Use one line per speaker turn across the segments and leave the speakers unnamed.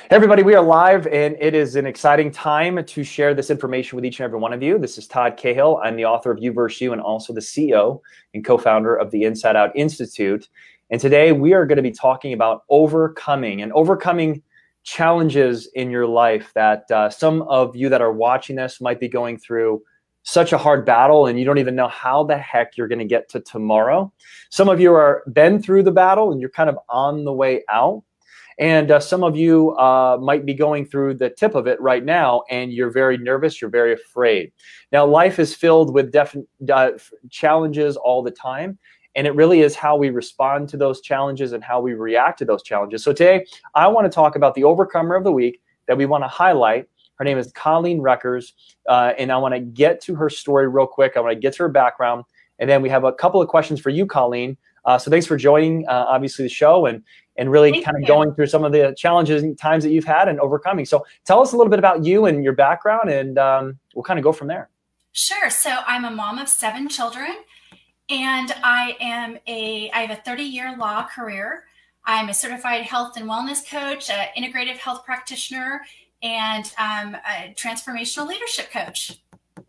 Hey everybody, we are live and it is an exciting time to share this information with each and every one of you. This is Todd Cahill. I'm the author of You vs. You and also the CEO and co-founder of the Inside Out Institute. And today we are going to be talking about overcoming challenges in your life that some of you that are watching this might be going through such a hard battle and you don't even know how the heck you're going to get to tomorrow. Some of you are been through the battle and you're kind of on the way out. And some of you might be going through the tip of it right now, and you're very nervous, you're very afraid. Now, life is filled with challenges all the time, and it really is how we respond to those challenges and how we react to those challenges. So today, I want to talk about the overcomer of the week that we want to highlight. Her name is Colleen Rekers, and I want to get to her story real quick. I want to get to her background, and then we have a couple of questions for you, Colleen. So thanks for joining, obviously, the show and really kind of going through some of the challenges and times that you've had and overcoming. So tell us a little bit about you and your background, and we'll kind of go from there.
Sure. So I'm a mom of 7 children, and I have a 30-year law career. I'm a certified health and wellness coach, an integrative health practitioner, and I'm a transformational leadership coach.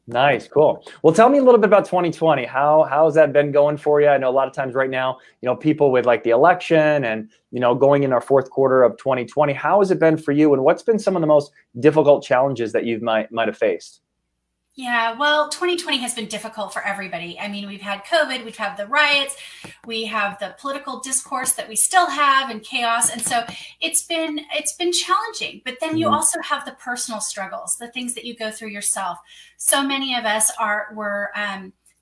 Nice. Cool. Well, tell me a little bit about 2020. How has that been going for you? I know a lot of times right now, people with like the election and, going in our fourth quarter of 2020, how has it been for you? And what's been some of the most difficult challenges that you might have faced?
Yeah, well, 2020 has been difficult for everybody. I mean, we've had COVID, we've had the riots, we have the political discourse that we still have and chaos. And so it's been challenging, but then you also have the personal struggles, the things that you go through yourself. So many of us were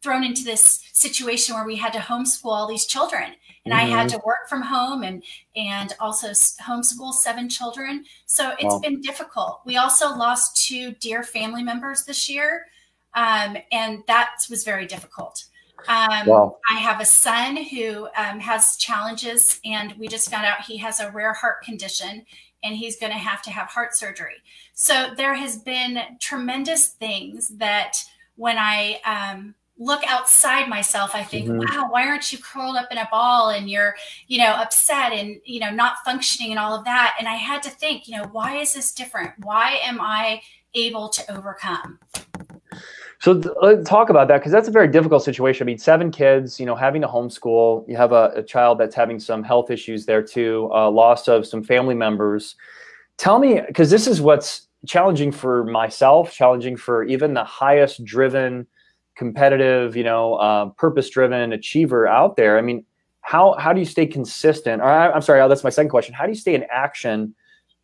thrown into this situation where we had to homeschool all these children. And I had to work from home and also homeschool 7 children. So it's been difficult. We also lost 2 dear family members this year. And that was very difficult. I have a son who has challenges, and we just found out he has a rare heart condition and he's going to have heart surgery. So there has been tremendous things that when I look outside myself, I think, wow, why aren't you curled up in a ball and you're, upset and, not functioning and all of that. And I had to think, why is this different? Why am I able to overcome?
So let's talk about that, because that's a very difficult situation. I mean, 7 kids, having to homeschool, you have a child that's having some health issues there too, loss of some family members. Tell me, because this is what's challenging for myself, challenging for even the highest driven, competitive, purpose-driven achiever out there. I mean, how do you stay consistent? Or I'm sorry, that's my second question. How do you stay in action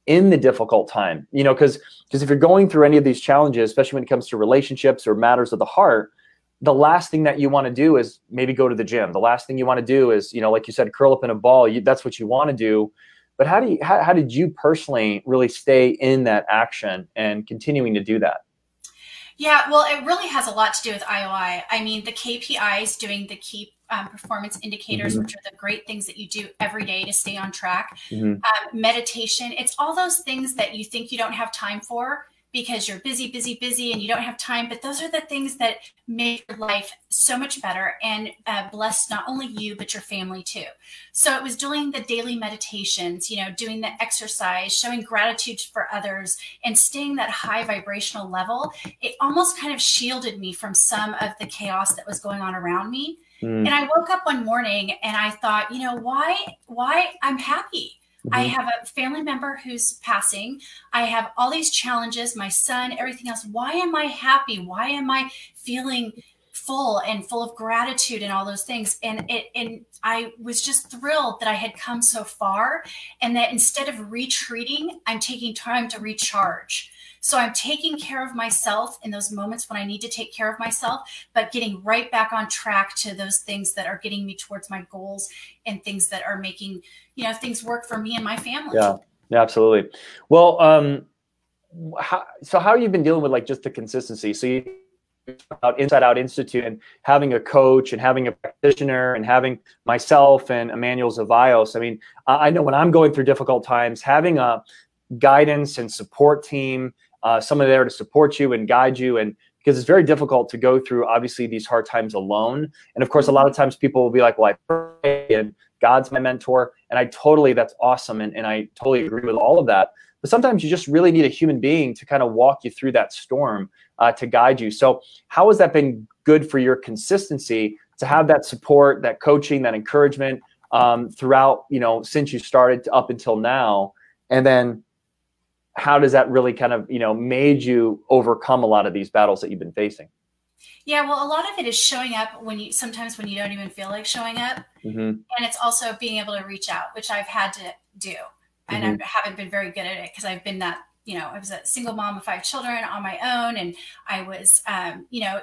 in the difficult time? Because if you're going through any of these challenges, especially when it comes to relationships or matters of the heart, the last thing that you want to do is maybe go to the gym. The last thing you want to do is, like you said, curl up in a ball. That's what you want to do. But how did you personally really stay in that action and continuing to do that?
Yeah, well, it really has a lot to do with IOI. I mean, the KPIs, doing the key performance indicators, which are the great things that you do every day to stay on track. Meditation, it's all those things that you think you don't have time for because you're busy, and you don't have time. But those are the things that make your life so much better and bless not only you, but your family too. So it was doing the daily meditations, doing the exercise, showing gratitude for others, and staying that high vibrational level. It almost kind of shielded me from some of the chaos that was going on around me. And I woke up one morning and I thought, why I'm happy. I have a family member who's passing. I have all these challenges, my son, everything else. Why am I happy? Why am I feeling full of gratitude and all those things? And I was just thrilled that I had come so far, and that instead of retreating, I'm taking time to recharge. So I'm taking care of myself in those moments when I need to take care of myself, but getting right back on track to those things that are getting me towards my goals and things that are making, things work for me and my family.
Yeah, absolutely. Well, how have you been dealing with like just the consistency? So you about Inside Out Institute and having a coach and having a practitioner and having myself and Emmanuel Zavaios. I mean, I know when I'm going through difficult times, having a guidance and support team, someone there to support you and guide you, and because it's very difficult to go through obviously these hard times alone. And of course, a lot of times people will be like, well, I pray and God's my mentor. And that's awesome. And I totally agree with all of that. But sometimes you just really need a human being to kind of walk you through that storm, to guide you. So how has that been good for your consistency to have that support, that coaching, that encouragement throughout, since you started up until now? And then how does that really kind of, made you overcome a lot of these battles that you've been facing?
Yeah, well, a lot of it is showing up sometimes when you don't even feel like showing up. And it's also being able to reach out, which I've had to do. And I haven't been very good at it because I've been that, I was a single mom of 5 children on my own, and I was,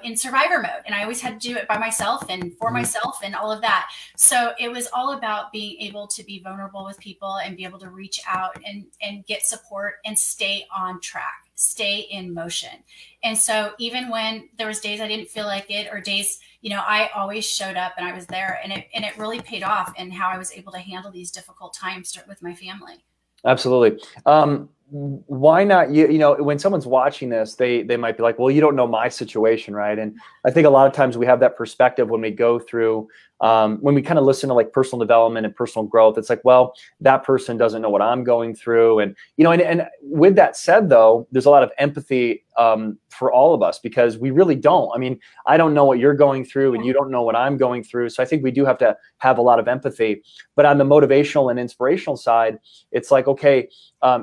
in survivor mode, and I always had to do it by myself and for myself and all of that. So it was all about being able to be vulnerable with people and be able to reach out and get support and stay on track, stay in motion. And so even when there was days I didn't feel like it, or days, I always showed up and I was there, and it really paid off in how I was able to handle these difficult times with my family.
Absolutely. Why not when someone's watching this, they might be like, well, you don't know my situation, right? And I think a lot of times we have that perspective when we go through, when we kind of listen to like personal development and personal growth. It's like, well, that person doesn't know what I'm going through. And, and with that said, though, there's a lot of empathy for all of us, because we really don't. I mean, I don't know what you're going through, and you don't know what I'm going through. So I think we do have to have a lot of empathy. But on the motivational and inspirational side, it's like, okay,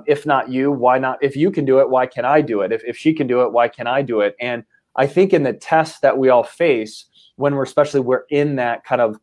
if not you, why not? If you can do it, why can't I do it? If she can do it, why can't I do it? And I think in the tests that we all face, when we're in that kind of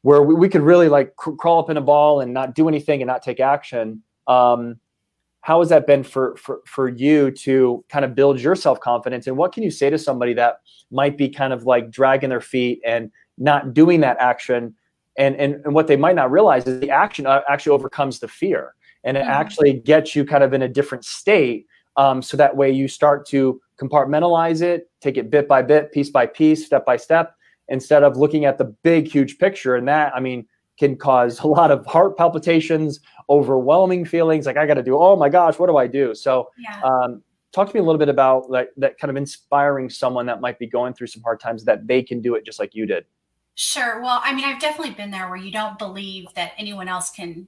where we could really like crawl up in a ball and not do anything and not take action. How has that been for you to kind of build your self-confidence? And what can you say to somebody that might be kind of like dragging their feet and not doing that action? And what they might not realize is the action actually overcomes the fear, and it actually gets you kind of in a different state. So that way you start to compartmentalize it, take it bit by bit, piece by piece, step by step, instead of looking at the big, huge picture. And that, I mean, can cause a lot of heart palpitations, overwhelming feelings like I got to do, oh my gosh, what do I do? So talk to me a little bit about like that kind of inspiring someone that might be going through some hard times, that they can do it just like you did.
Sure. Well, I mean, I've definitely been there where you don't believe that anyone else can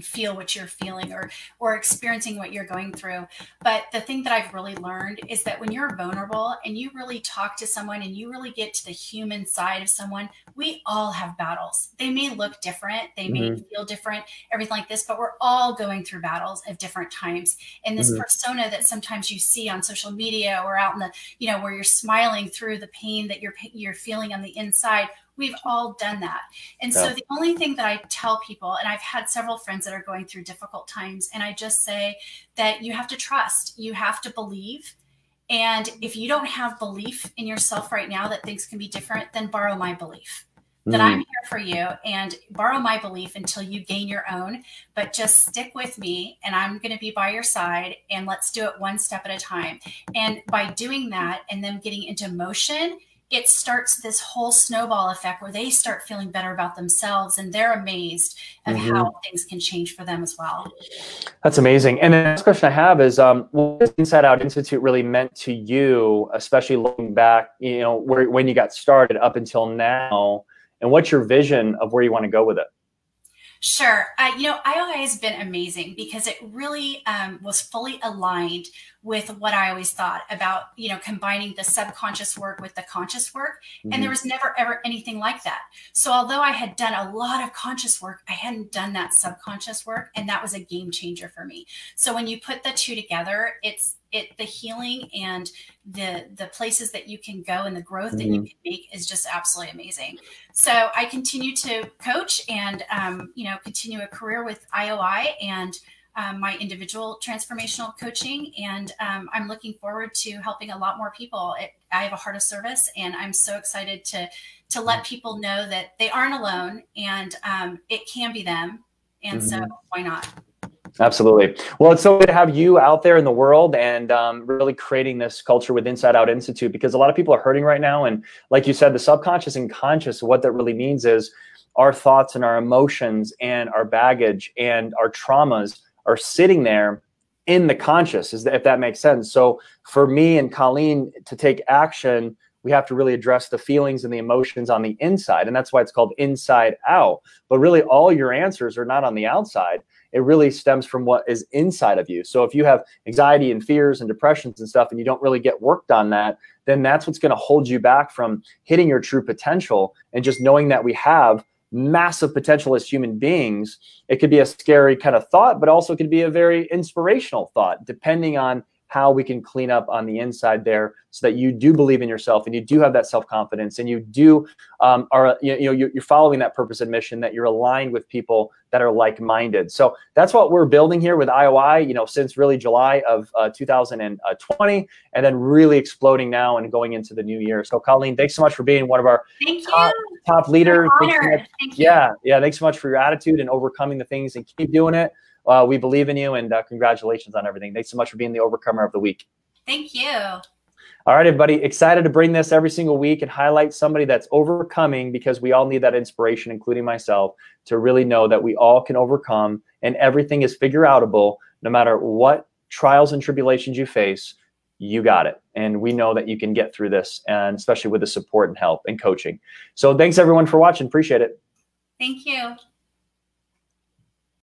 feel what you're feeling or experiencing what you're going through. But the thing that I've really learned is that when you're vulnerable and you really talk to someone and you really get to the human side of someone, we all have battles. They may look different. They may feel different, everything like this, but we're all going through battles at different times. And this persona that sometimes you see on social media or out in the, where you're smiling through the pain that you're feeling on the inside, we've all done that. And so the only thing that I tell people, and I've had several friends that are going through difficult times, and I just say that you have to trust, you have to believe. And if you don't have belief in yourself right now that things can be different, then borrow my belief that I'm here for you, and borrow my belief until you gain your own. But just stick with me, and I'm going to be by your side, and let's do it one step at a time. And by doing that and them getting into motion, it starts this whole snowball effect where they start feeling better about themselves, and they're amazed at how things can change for them as well. That's
amazing. And the next question I have is, what has Inside Out Institute really meant to you, especially looking back, when you got started up until now, and what's your vision of where you want to go with it?
Sure. IOI has been amazing because it really was fully aligned with what I always thought about, combining the subconscious work with the conscious work. And there was never, ever anything like that. So although I had done a lot of conscious work, I hadn't done that subconscious work. And that was a game changer for me. So when you put the two together, the healing and the places that you can go and the growth that you can make is just absolutely amazing. So I continue to coach and, continue a career with IOI and my individual transformational coaching. And I'm looking forward to helping a lot more people. I have a heart of service, and I'm so excited to let people know that they aren't alone, and it can be them. And so why not?
Absolutely. Well, it's so good to have you out there in the world and really creating this culture with Inside Out Institute, because a lot of people are hurting right now. And like you said, the subconscious and conscious, what that really means is our thoughts and our emotions and our baggage and our traumas are sitting there in the conscious, if that makes sense. So for me and Colleen to take action, we have to really address the feelings and the emotions on the inside. And that's why it's called inside out. But really all your answers are not on the outside. It really stems from what is inside of you. So if you have anxiety and fears and depressions and stuff, and you don't really get worked on that, then that's what's going to hold you back from hitting your true potential. And just knowing that we have massive potential as human beings, it could be a scary kind of thought, but also could be a very inspirational thought, depending on how we can clean up on the inside there, so that you do believe in yourself and you do have that self-confidence, and you do you're following that purpose and mission, that you're aligned with people that are like-minded. So that's what we're building here with IOI, since really July of 2020, and then really exploding now and going into the new year. So Colleen, thanks so much for being one of our top leaders.
Thank you.
Yeah. Thanks so much for your attitude and overcoming the things, and keep doing it. We believe in you, and congratulations on everything. Thanks so much for being the Overcomer of the Week.
Thank you.
All right, everybody, excited to bring this every single week and highlight somebody that's overcoming, because we all need that inspiration, including myself, to really know that we all can overcome, and everything is figure outable. No matter what trials and tribulations you face, you got it. And we know that you can get through this, and especially with the support and help and coaching. So thanks everyone for watching. Appreciate it.
Thank you.